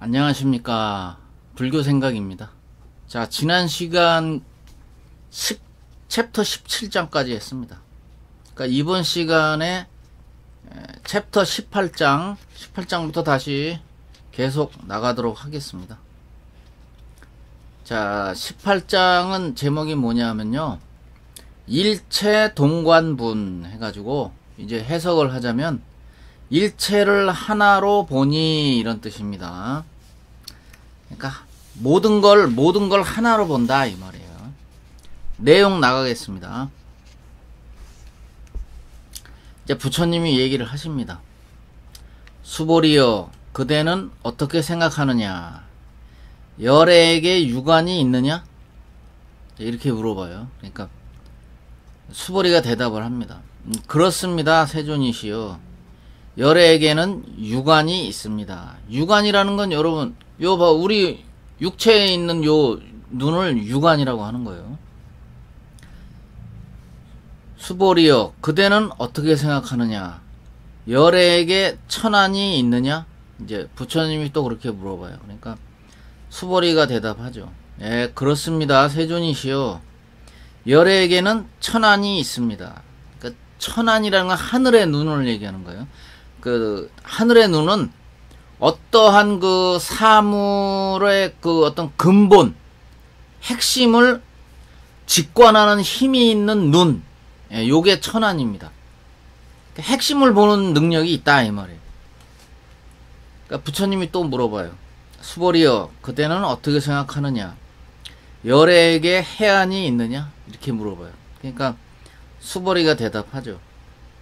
안녕하십니까. 불교생각입니다. 자, 지난 시간 챕터 17장까지 했습니다. 그러니까 이번 시간에 챕터 18장부터 다시 계속 나가도록 하겠습니다. 자, 18장은 제목이 뭐냐면요, 일체 동관분 해가지고 이제 해석을 하자면 일체를 하나로 보니 이런 뜻입니다. 그러니까 모든 걸 하나로 본다 이 말이에요. 내용 나가겠습니다. 이제 부처님이 얘기를 하십니다. 수보리여, 그대는 어떻게 생각하느냐? 열애에게 유관이 있느냐? 이렇게 물어봐요. 그러니까 수보리가 대답을 합니다. 그렇습니다, 세존이시여. 열애에게는 유관이 있습니다. 유관이라는 건 여러분, 우리 육체에 있는 요 눈을 유관이라고 하는 거예요. 수보리여, 그대는 어떻게 생각하느냐? 열애에게 천안이 있느냐? 이제 부처님이 또 그렇게 물어봐요. 그러니까 수보리가 대답하죠. 예, 그렇습니다, 세존이시여. 열애에게는 천안이 있습니다. 그러니까 천안이라는 건 하늘의 눈을 얘기하는 거예요. 그 하늘의 눈은 어떠한 그 사물의 그 어떤 근본, 핵심을 직관하는 힘이 있는 눈, 요게 천안입니다. 핵심을 보는 능력이 있다 이 말이에요. 그러니까 부처님이 또 물어봐요. 수보리여, 그대는 어떻게 생각하느냐? 열애에게 해안이 있느냐? 이렇게 물어봐요. 그러니까 수보리가 대답하죠.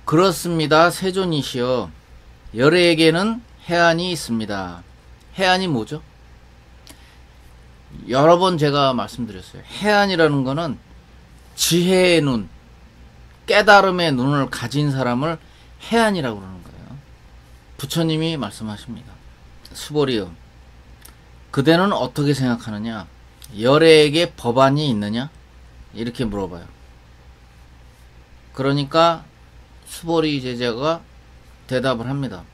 그렇습니다, 세존이시여. 열애에게는 해안이 있습니다. 해안이 뭐죠? 여러 번 제가 말씀드렸어요. 해안이라는 거는 지혜의 눈, 깨달음의 눈을 가진 사람을 해안이라고 그러는 거예요. 부처님이 말씀하십니다. 수보리여, 그대는 어떻게 생각하느냐? 열애에게 법안이 있느냐? 이렇게 물어봐요. 그러니까 수보리 제자가 대답을 합니다.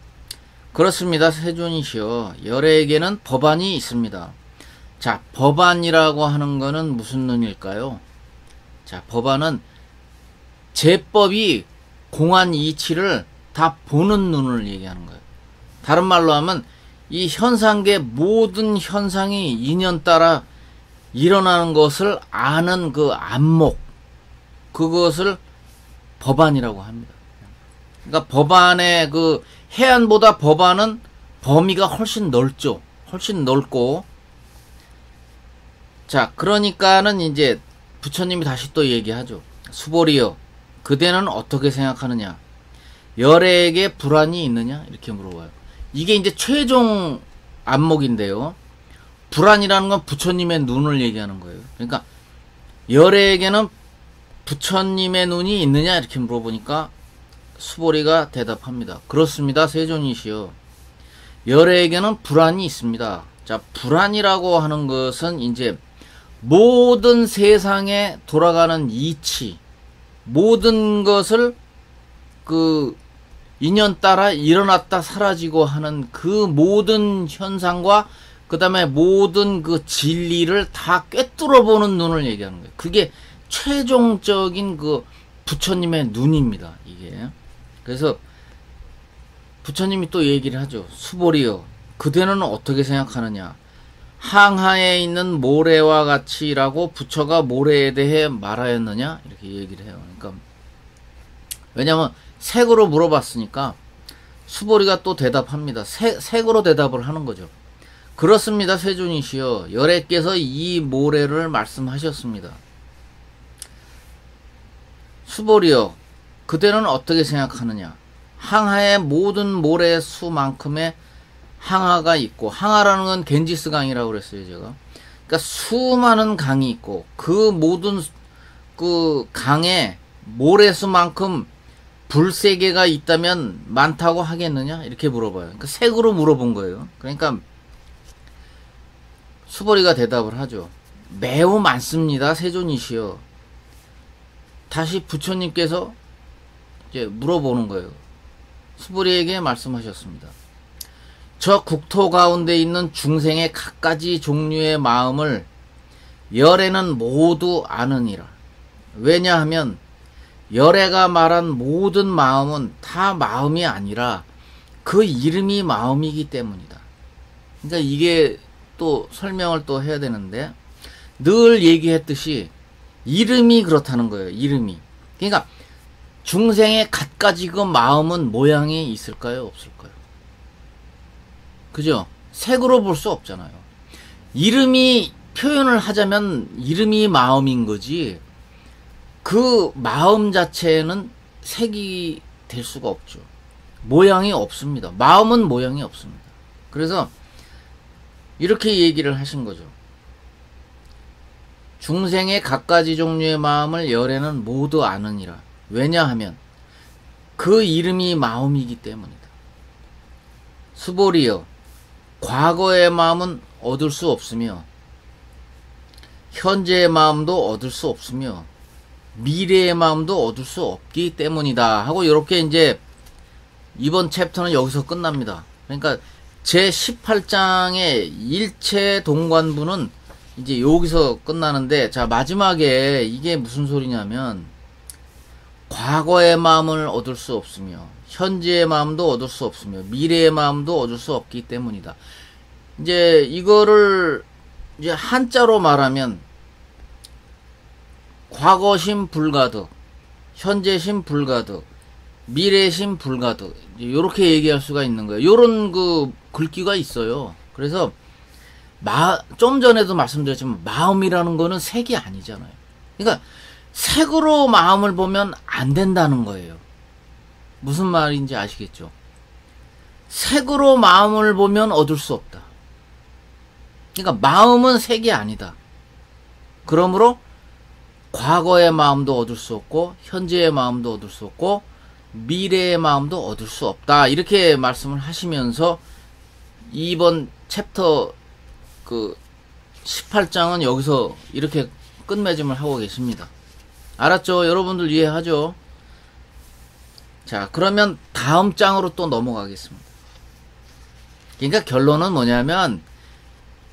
그렇습니다, 세존이시여. 열애에게는 법안이 있습니다. 자, 법안이라고 하는 거는 무슨 눈일까요? 자, 법안은 제법이 공한 이치를 다 보는 눈을 얘기하는 거예요. 다른 말로 하면 이 현상계 모든 현상이 인연 따라 일어나는 것을 아는 그 안목, 그것을 법안이라고 합니다. 그러니까 법안의 그 해안보다 법안은 범위가 훨씬 넓죠. 훨씬 넓고. 자, 그러니까는 이제 부처님이 다시 또 얘기하죠. 수보리여, 그대는 어떻게 생각하느냐? 열애에게 불안이 있느냐? 이렇게 물어봐요. 이게 이제 최종 안목인데요. 불안이라는 건 부처님의 눈을 얘기하는 거예요. 그러니까 열애에게는 부처님의 눈이 있느냐? 이렇게 물어보니까 수보리가 대답합니다. 그렇습니다, 세존이시여. 열애에게는 불안이 있습니다. 자, 불안이라고 하는 것은 이제 모든 세상에 돌아가는 이치, 모든 것을 그 인연 따라 일어났다 사라지고 하는 그 모든 현상과 그 다음에 모든 그 진리를 다 꿰뚫어 보는 눈을 얘기하는 거예요. 그게 최종적인 그 부처님의 눈입니다, 이게. 그래서 부처님이 또 얘기를 하죠. 수보리여, 그대는 어떻게 생각하느냐? 항하에 있는 모래와 같이라고 부처가 모래에 대해 말하였느냐? 이렇게 얘기를 해요. 그러니까 왜냐면 색으로 물어봤으니까 수보리가 또 대답합니다. 색으로 대답을 하는 거죠. 그렇습니다, 세존이시여. 열애께서 이 모래를 말씀하셨습니다. 수보리여, 그대는 어떻게 생각하느냐? 항하의 모든 모래 수만큼의 항하가 있고, 항하라는 건 겐지스 강이라고 그랬어요, 제가. 그러니까 수많은 강이 있고, 그 모든 그 강에 모래수만큼 불세계가 있다면 많다고 하겠느냐? 이렇게 물어봐요. 그러니까 색으로 물어본 거예요. 그러니까 수보리가 대답을 하죠. 매우 많습니다, 세존이시여. 다시 부처님께서 이제 물어보는 거예요. 수보리에게 말씀하셨습니다. 저 국토 가운데 있는 중생의 갖가지 종류의 마음을 열애는 모두 아느니라. 왜냐하면 열애가 말한 모든 마음은 다 마음이 아니라 그 이름이 마음이기 때문이다. 그러니까 이게 또 설명을 또 해야 되는데, 늘 얘기했듯이 이름이 그렇다는 거예요. 이름이. 그러니까 중생의 갖가지 그 마음은 모양이 있을까요? 없을까요? 그죠? 색으로 볼 수 없잖아요. 이름이 표현을 하자면 이름이 마음인 거지, 그 마음 자체는 색이 될 수가 없죠. 모양이 없습니다. 마음은 모양이 없습니다. 그래서 이렇게 얘기를 하신 거죠. 중생의 갖가지 종류의 마음을 열애는 모두 아느니라. 왜냐하면 그 이름이 마음이기 때문이다. 수보리여, 과거의 마음은 얻을 수 없으며 현재의 마음도 얻을 수 없으며 미래의 마음도 얻을 수 없기 때문이다 하고, 이렇게 이제 이번 챕터는 여기서 끝납니다. 그러니까 제 18장의 일체 동관부는 이제 여기서 끝나는데, 자, 마지막에 이게 무슨 소리냐면, 과거의 마음을 얻을 수 없으며 현재의 마음도 얻을 수 없으며 미래의 마음도 얻을 수 없기 때문이다. 이제 이거를 이제 한자로 말하면 과거심 불가득, 현재심 불가득, 미래심 불가득, 이렇게 얘기할 수가 있는 거예요. 요런 그 글귀가 있어요. 그래서 좀 전에도 말씀드렸지만 마음이라는 거는 색이 아니잖아요. 그러니까 색으로 마음을 보면 안 된다는 거예요. 무슨 말인지 아시겠죠? 색으로 마음을 보면 얻을 수 없다. 그러니까 마음은 색이 아니다. 그러므로 과거의 마음도 얻을 수 없고 현재의 마음도 얻을 수 없고 미래의 마음도 얻을 수 없다. 이렇게 말씀을 하시면서 이번 챕터 그 18장은 여기서 이렇게 끝맺음을 하고 계십니다. 알았죠? 여러분들 이해하죠? 자, 그러면 다음 장으로 또 넘어가겠습니다. 그러니까 결론은 뭐냐면,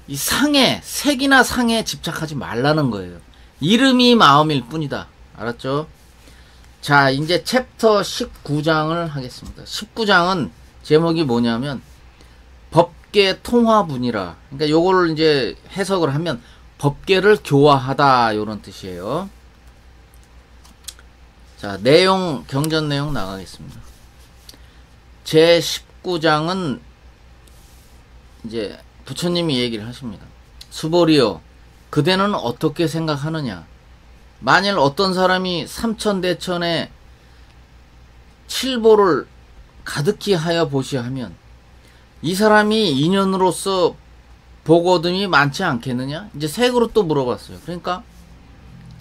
이 상에, 색이나 상에 집착하지 말라는 거예요. 이름이 마음일 뿐이다. 알았죠? 자, 이제 챕터 19장을 하겠습니다. 19장은 제목이 뭐냐면 법계 통화분이라. 그러니까 요거를 이제 해석을 하면 법계를 교화하다, 요런 뜻이에요. 자, 내용, 경전 내용 나가겠습니다. 제 19장은 이제 부처님이 얘기를 하십니다. 수보리여, 그대는 어떻게 생각하느냐? 만일 어떤 사람이 삼천대천에 칠보를 가득히 하여 보시하면 이 사람이 인연으로서 복 얻음이 많지 않겠느냐? 이제 색으로 또 물어봤어요. 그러니까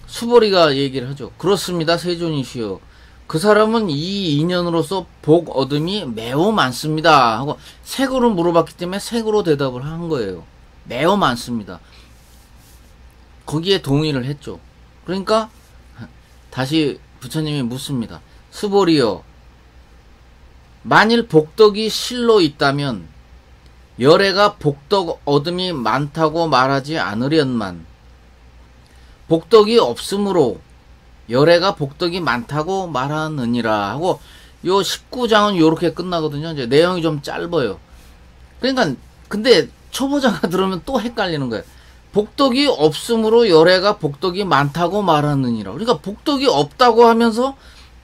수보리가 얘기를 하죠. 그렇습니다, 세존이시여. 그 사람은 이 인연으로서 복 얻음이 매우 많습니다 하고 색으로 물어봤기 때문에 색으로 대답을 한 거예요. 매우 많습니다. 거기에 동의를 했죠. 그러니까 다시 부처님이 묻습니다. 수보리여, 만일 복덕이 실로 있다면 열애가 복덕 얻음이 많다고 말하지 않으련만, 복덕이 없으므로 열애가 복덕이 많다고 말하느니라 하고, 요 19장은 요렇게 끝나거든요. 이제 내용이 좀 짧아요. 그러니까 근데 초보자가 들으면 또 헷갈리는 거예요. 복덕이 없으므로 열애가 복덕이 많다고 말하느니라. 그러니까 복덕이 없다고 하면서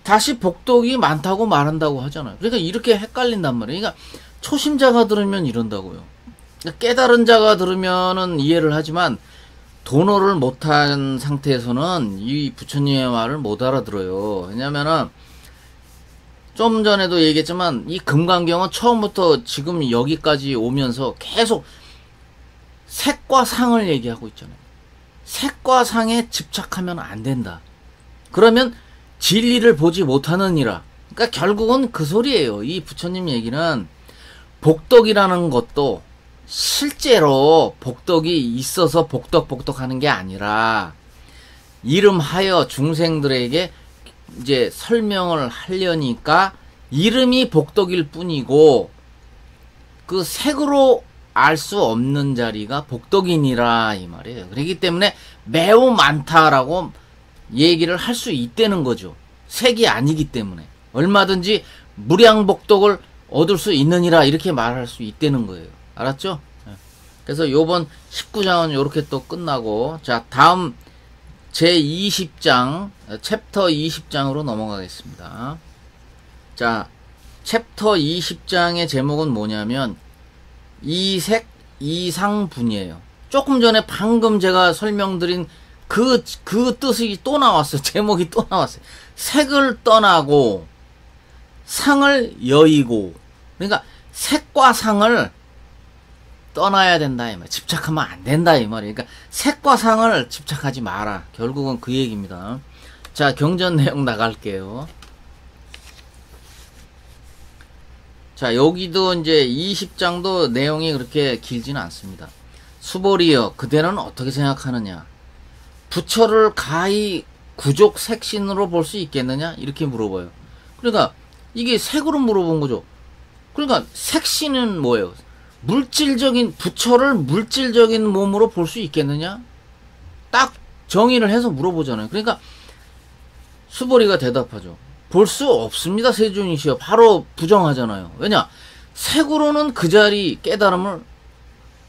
다시 복덕이 많다고 말한다고 하잖아요. 그러니까 이렇게 헷갈린단 말이에요. 그러니까 초심자가 들으면 이런다고요. 그러니까 깨달은 자가 들으면은 이해를 하지만 도노를 못한 상태에서는 이 부처님의 말을 못 알아들어요. 왜냐면은 좀 전에도 얘기했지만 이 금강경은 처음부터 지금 여기까지 오면서 계속 색과 상을 얘기하고 있잖아요. 색과 상에 집착하면 안 된다. 그러면 진리를 보지 못하느니라. 그러니까 결국은 그 소리예요. 이 부처님 얘기는 복덕이라는 것도 실제로 복덕이 있어서 복덕하는 게 아니라 이름하여 중생들에게 이제 설명을 하려니까 이름이 복덕일 뿐이고 그 색으로 알 수 없는 자리가 복덕이니라 이 말이에요. 그렇기 때문에 매우 많다라고 얘기를 할 수 있다는 거죠. 색이 아니기 때문에 얼마든지 무량복덕을 얻을 수 있느니라 이렇게 말할 수 있다는 거예요. 알았죠? 그래서 요번 19장은 요렇게 또 끝나고, 자 다음 제20장 챕터 20장으로 넘어가겠습니다. 자 챕터 20장의 제목은 뭐냐면 이색 이상분이에요. 조금 전에 방금 제가 설명드린 그 뜻이 또 나왔어요. 제목이 또 나왔어요. 색을 떠나고 상을 여의고, 그러니까 색과 상을 떠나야 된다 이 말. 집착하면 안 된다 이 말이에요. 그러니까 색과 상을 집착하지 마라. 결국은 그 얘기입니다. 자 경전 내용 나갈게요. 자 여기도 이제 20장도 내용이 그렇게 길지는 않습니다. 수보리여 그대는 어떻게 생각하느냐? 부처를 가히 구족 색신으로 볼 수 있겠느냐? 이렇게 물어봐요. 그러니까 이게 색으로 물어본 거죠. 그러니까 색신은 뭐예요? 물질적인, 부처를 물질적인 몸으로 볼 수 있겠느냐? 딱 정의를 해서 물어보잖아요. 그러니까 수보리가 대답하죠. 볼 수 없습니다 세존이시여. 바로 부정하잖아요. 왜냐? 색으로는 그 자리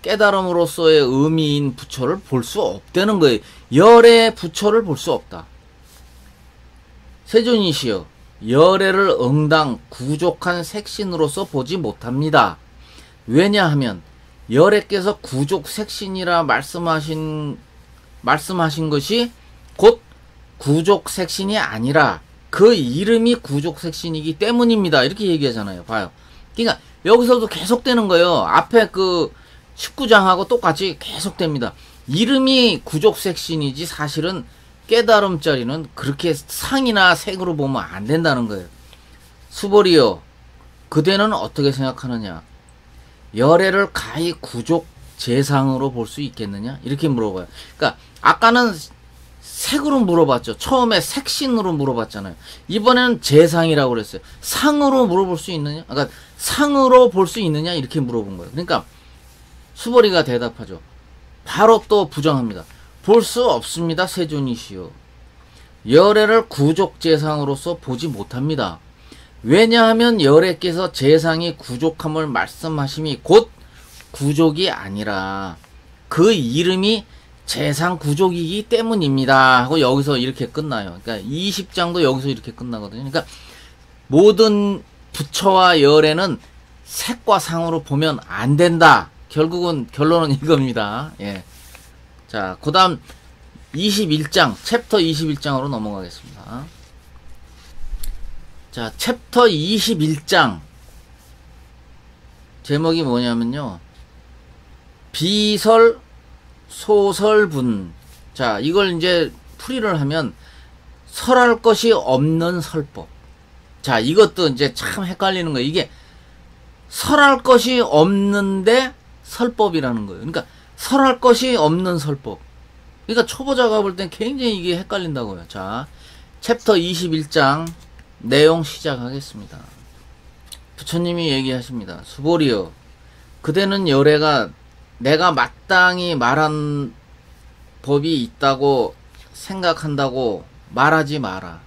깨달음으로서의 의미인 부처를 볼 수 없다는 거예요. 열의 부처를 볼 수 없다. 세존이시여 열애를 응당 구족한 색신으로서 보지 못합니다. 왜냐하면 열애께서 구족 색신이라 말씀하신 것이 곧 구족 색신이 아니라 그 이름이 구족 색신이기 때문입니다. 이렇게 얘기하잖아요. 봐요. 그러니까 여기서도 계속되는 거예요. 앞에 그 19장하고 똑같이 계속됩니다. 이름이 구족 색신이지 사실은 깨달음자리는 그렇게 상이나 색으로 보면 안 된다는 거예요. 수보리여 그대는 어떻게 생각하느냐? 열애를 가히 구족 재상으로 볼 수 있겠느냐? 이렇게 물어봐요. 그러니까 아까는 색으로 물어봤죠. 처음에 색신으로 물어봤잖아요. 이번에는 재상이라고 그랬어요. 상으로 물어볼 수 있느냐? 그러니까 상으로 볼 수 있느냐? 이렇게 물어본 거예요. 그러니까 수보리가 대답하죠. 바로 또 부정합니다. 볼 수 없습니다 세존이시여. 열애를 구족 재상으로서 보지 못합니다. 왜냐하면 열애께서 재상이 구족함을 말씀하심이 곧 구족이 아니라 그 이름이 재상 구족이기 때문입니다 하고 여기서 이렇게 끝나요. 그러니까 20장도 여기서 이렇게 끝나거든요. 그러니까 모든 부처와 열애는 색과 상으로 보면 안 된다. 결국은 결론은 이겁니다. 예. 자, 그 다음 21장, 챕터 21장으로 넘어가겠습니다. 자, 챕터 21장. 제목이 뭐냐면요. 비설, 소설분. 자, 이걸 이제 풀이를 하면 설할 것이 없는 설법. 자, 이것도 이제 참 헷갈리는 거예요. 이게 설할 것이 없는데 설법이라는 거예요. 그러니까 설할 것이 없는 설법. 그러니까 초보자가 볼 땐 굉장히 이게 헷갈린다고요. 자, 챕터 21장 내용 시작하겠습니다. 부처님이 얘기하십니다. 수보리여, 그대는 열애가 내가 마땅히 말한 법이 있다고 생각한다고 말하지 마라.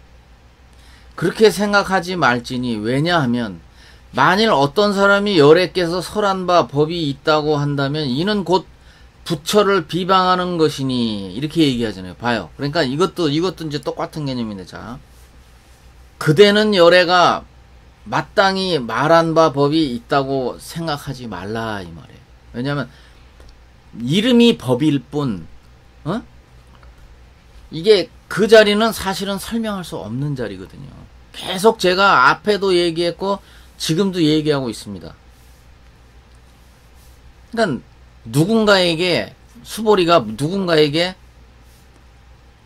그렇게 생각하지 말지니 왜냐하면 만일 어떤 사람이 열애께서 설한 바 법이 있다고 한다면 이는 곧 부처를 비방하는 것이니 이렇게 얘기하잖아요. 봐요. 그러니까 이것도 이제 똑같은 개념인데, 자, 그대는 열애가 마땅히 말한 바 법이 있다고 생각하지 말라 이 말이에요. 왜냐하면 이름이 법일 뿐, 이게 그 자리는 사실은 설명할 수 없는 자리거든요. 계속 제가 앞에도 얘기했고 지금도 얘기하고 있습니다. 그러니까 누군가에게, 수보리가 누군가에게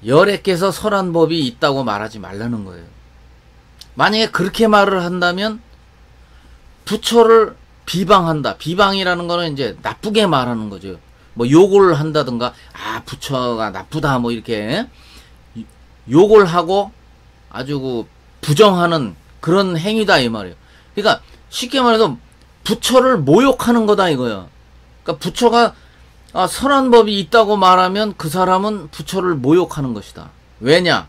열애께서 설한 법이 있다고 말하지 말라는 거예요. 만약에 그렇게 말을 한다면 부처를 비방한다. 비방이라는 거는 이제 나쁘게 말하는 거죠. 뭐 욕을 한다든가, 아 부처가 나쁘다 뭐 이렇게 욕을 하고 아주 부정하는 그런 행위다 이 말이에요. 그러니까 쉽게 말해서 부처를 모욕하는 거다 이거야. 그러니까 부처가 선한 법이 있다고 말하면 그 사람은 부처를 모욕하는 것이다. 왜냐?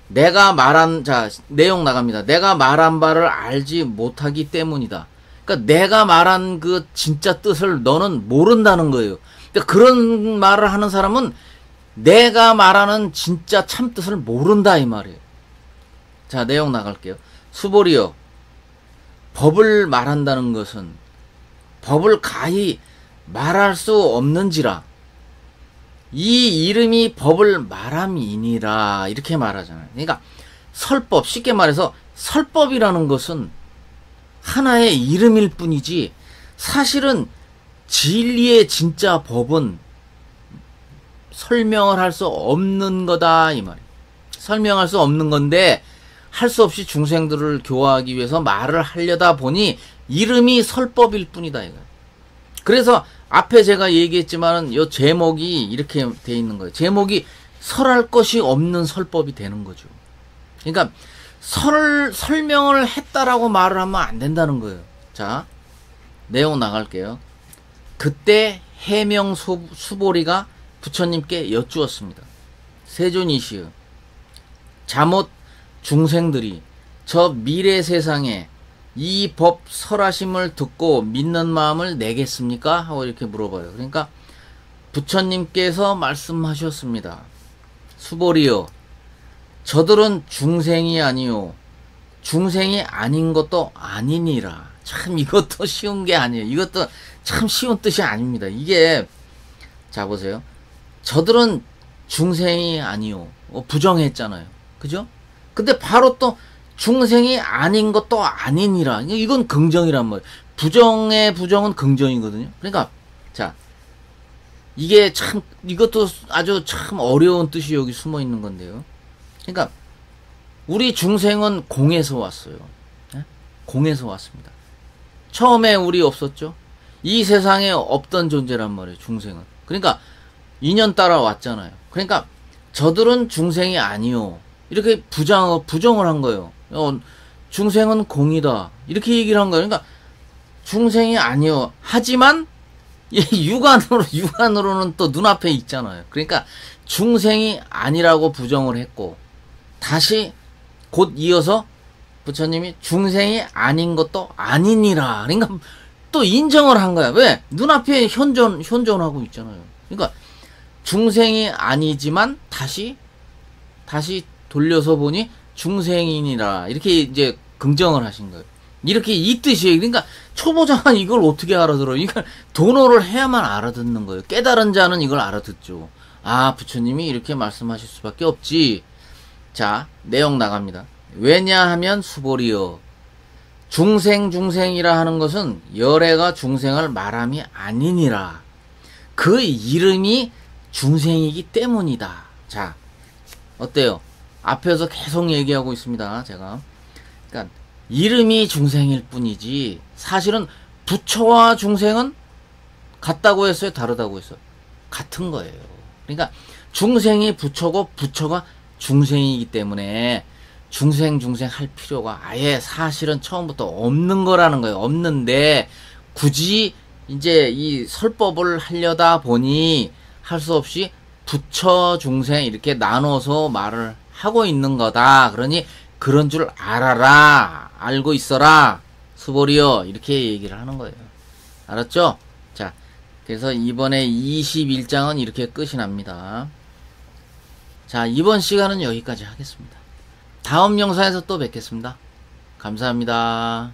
내가 말한, 자, 내용 나갑니다. 내가 말한 바를 알지 못하기 때문이다. 그러니까 내가 말한 그 진짜 뜻을 너는 모른다는 거예요. 그러니까 그런 말을 하는 사람은 내가 말하는 진짜 참 뜻을 모른다 이 말이에요. 자, 내용 나갈게요. 수보리여, 법을 말한다는 것은 법을 가히 말할 수 없는지라 이 이름이 법을 말함이니라 이렇게 말하잖아요. 그러니까 설법, 쉽게 말해서 설법이라는 것은 하나의 이름일 뿐이지 사실은 진리의 진짜 법은 설명을 할 수 없는 거다 이 말이에요. 설명할 수 없는 건데 할 수 없이 중생들을 교화하기 위해서 말을 하려다 보니 이름이 설법일 뿐이다 이거예요. 그래서 앞에 제가 얘기했지만은 요 제목이 이렇게 돼 있는 거예요. 제목이 설할 것이 없는 설법이 되는 거죠. 그러니까 설명을 했다라고 말을 하면 안 된다는 거예요. 자, 내용 나갈게요. 그때 해명 수보리가 부처님께 여쭈었습니다. 세존이시여, 잠옷 중생들이 저 미래 세상에 이 법 설하심을 듣고 믿는 마음을 내겠습니까? 하고 이렇게 물어봐요. 그러니까 부처님께서 말씀하셨습니다. 수보리여, 저들은 중생이 아니요 중생이 아닌 것도 아니니라. 참 이것도 쉬운 게 아니에요. 이것도 참 쉬운 뜻이 아닙니다. 이게 자 보세요. 저들은 중생이 아니요 부정했잖아요. 그죠? 근데 바로 또 중생이 아닌 것도 아니니라. 이건 긍정이란 말이에요. 부정의 부정은 긍정이거든요. 그러니까 자, 이게 참 이것도 아주 참 어려운 뜻이 여기 숨어 있는 건데요. 그러니까 우리 중생은 공에서 왔어요. 네? 공에서 왔습니다. 처음에 우리 없었죠. 이 세상에 없던 존재란 말이에요. 중생은. 그러니까 인연 따라 왔잖아요. 그러니까 저들은 중생이 아니요. 이렇게 부정을 한 거예요. 중생은 공이다. 이렇게 얘기를 한 거예요. 그러니까 중생이 아니요. 하지만 육안으로는 또 눈앞에 있잖아요. 그러니까 중생이 아니라고 부정을 했고 다시 곧 이어서 부처님이 중생이 아닌 것도 아니니라. 그러니까 또 인정을 한 거야. 왜? 눈앞에 현존하고 있잖아요. 그러니까 중생이 아니지만 다시 돌려서 보니 중생이니라. 이렇게 이제 긍정을 하신 거예요. 이렇게 이 뜻이에요. 그러니까 초보자가 이걸 어떻게 알아들어요? 이걸 도노를 해야만 알아듣는 거예요. 깨달은 자는 이걸 알아듣죠. 아, 부처님이 이렇게 말씀하실 수밖에 없지. 자, 내용 나갑니다. 왜냐하면 수보리여, 중생이라 하는 것은 열애가 중생을 말함이 아니니라. 그 이름이 중생이기 때문이다. 자, 어때요? 앞에서 계속 얘기하고 있습니다. 제가. 그러니까 이름이 중생일 뿐이지 사실은 부처와 중생은 같다고 했어요? 다르다고 했어요? 같은 거예요. 그러니까 중생이 부처고 부처가 중생이기 때문에 중생 할 필요가 아예 사실은 처음부터 없는 거라는 거예요. 없는데 굳이 이제 이 설법을 하려다 보니 할 수 없이 부처 중생 이렇게 나눠서 말을 하고 있는 거다. 그러니 그런 줄 알아라. 알고 있어라. 수보리여. 이렇게 얘기를 하는 거예요. 알았죠? 자, 그래서 이번에 21장은 이렇게 끝이 납니다. 자, 이번 시간은 여기까지 하겠습니다. 다음 영상에서 또 뵙겠습니다. 감사합니다.